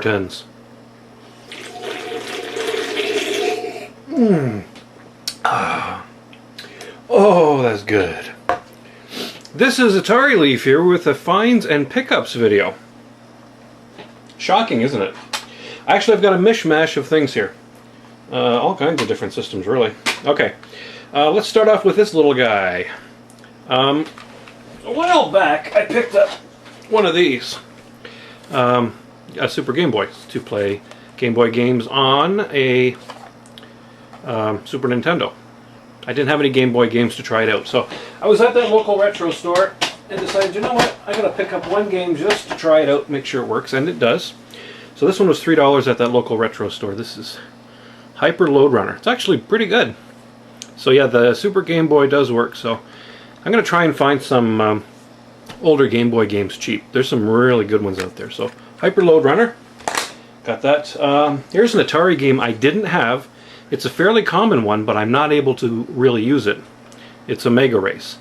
Hortons. Oh, that's good. This is Atari Leaf here with a finds and pickups video. Shocking, isn't it? Actually, I've got a mishmash of things here. All kinds of different systems, really. Okay, let's start off with this little guy. A while back, I picked up one of these. A Super Game Boy to play Game Boy games on a Super Nintendo. I didn't have any Game Boy games to try it out, so I was at that local retro store and decided, you know what, I'm going to pick up one game just to try it out, make sure it works, and it does. So this one was $3 at that local retro store. This is Hyper Load Runner. It's actually pretty good. So yeah, the Super Game Boy does work, so I'm going to try and find some older Game Boy games cheap. There's some really good ones out there. So Hyper Load Runner, got that. Here's an Atari game I didn't have. It's a fairly common one, but I'm not able to really use it. It's a Mega Race.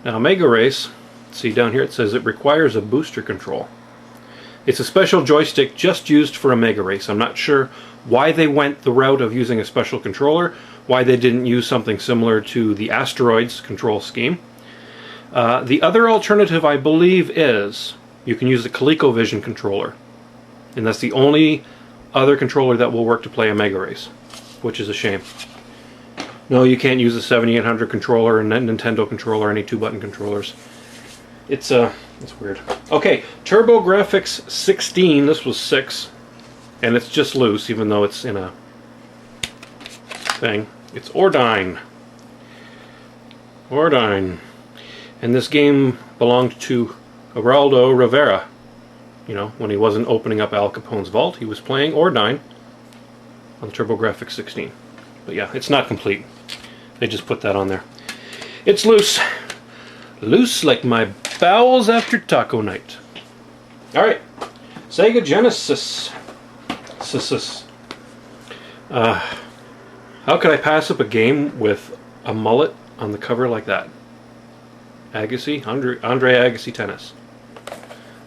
Now Mega Race, see down here it says it requires a booster control. It's a special joystick just used for a Mega Race. I'm not sure why they went the route of using a special controller, why they didn't use something similar to the Asteroids control scheme. The other alternative, I believe, is you can use the ColecoVision controller. And that's the only other controller that will work to play a Mega Race, which is a shame. No, you can't use a 7800 controller and Nintendo controller, any 2-button controllers. It's weird. Okay, TurboGrafx 16, this was 6, and it's just loose, even though it's in a thing. It's Ordine. Ordine. And this game belonged to Geraldo Rivera. You know, when he wasn't opening up Al Capone's vault, he was playing Ordine on the TurboGrafx 16. But yeah, it's not complete. They just put that on there. It's loose. Loose like my bowels after taco night. Alright. Sega Genesis. How could I pass up a game with a mullet on the cover like that? Agassi, Andre Agassi Tennis.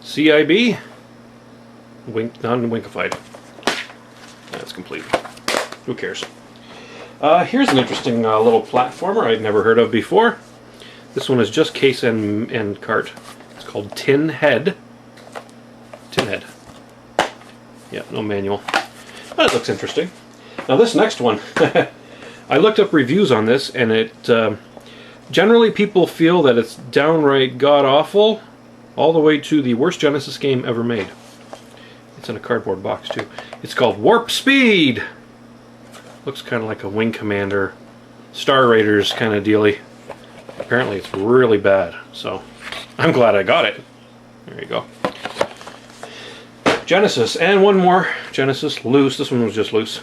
CIB, non-winkified. That's complete. Who cares? Here's an interesting little platformer I'd never heard of before. This one is just case and cart. It's called Tin Head. Tin Head. Yeah, no manual. But it looks interesting. Now this next one, I looked up reviews on this, and it generally people feel that it's downright god-awful, all the way to the worst Genesis game ever made. It's in a cardboard box too. It's called Warp Speed! Looks kind of like a Wing Commander, Star Raiders kind of dealy. Apparently it's really bad, so I'm glad I got it. There you go. Genesis, and one more. Genesis, loose. This one was just loose.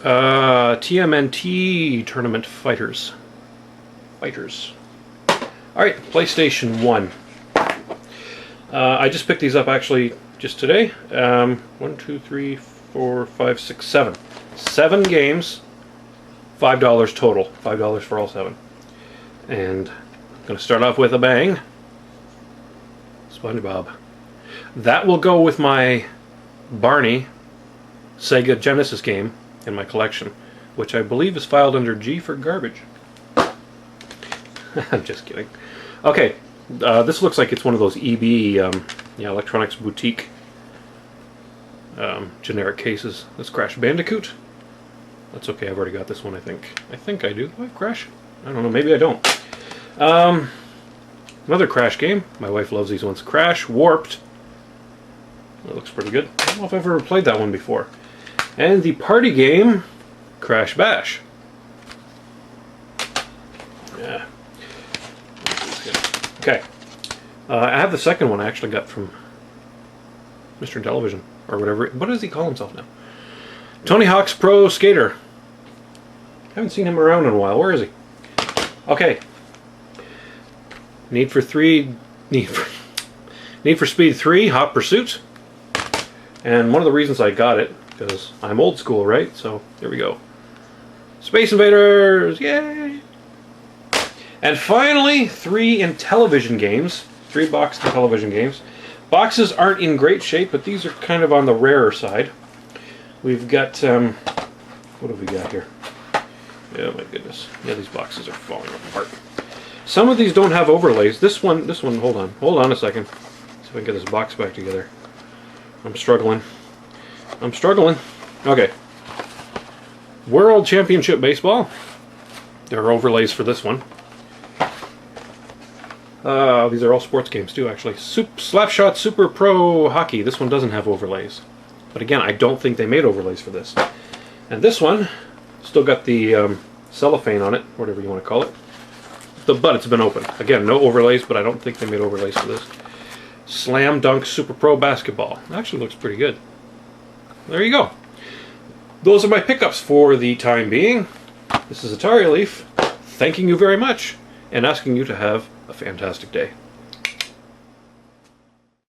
TMNT Tournament Fighters. Alright, PlayStation 1. I just picked these up actually just today. 1, 2, 3, 4, 5, 6, 7. 7 games, $5 total. $5 for all 7. And I'm going to start off with a bang. SpongeBob. That will go with my Barney Sega Genesis game in my collection, which I believe is filed under G for garbage. I'm just kidding. Okay, this looks like it's one of those EB, Electronics Boutique generic cases. That's Crash Bandicoot. That's okay, I've already got this one, I think. I think I do. Do I have Crash? I don't know, maybe I don't. Another Crash game. My wife loves these ones. Crash Warped. That looks pretty good. I don't know if I've ever played that one before. And the party game, Crash Bash. Yeah. Okay. I have the second one I actually got from Mr. Television, or whatever. What does he call himself now? Tony Hawk's Pro Skater. Haven't seen him around in a while. Where is he? Okay. Need for Speed 3, Hot Pursuit. And one of the reasons I got it, because I'm old school, right? So, there we go. Space Invaders! Yay! And finally, 3 in television games. 3 boxed television games. Boxes aren't in great shape, but these are kind of on the rarer side. We've got, what have we got here? Oh my goodness. Yeah, these boxes are falling apart. Some of these don't have overlays. This one, hold on a second. See if I can get this box back together. I'm struggling. Okay. World Championship Baseball. There are overlays for this one. These are all sports games too, actually. Slapshot Super Pro Hockey. This one doesn't have overlays. But again, I don't think they made overlays for this. And this one, still got the cellophane on it, whatever you want to call it. But it's been opened. Again, no overlays, but I don't think they made overlays for this. Slam Dunk Super Pro Basketball. Actually looks pretty good. There you go. Those are my pickups for the time being. This is Atari Leaf, thanking you very much, and asking you to have a fantastic day.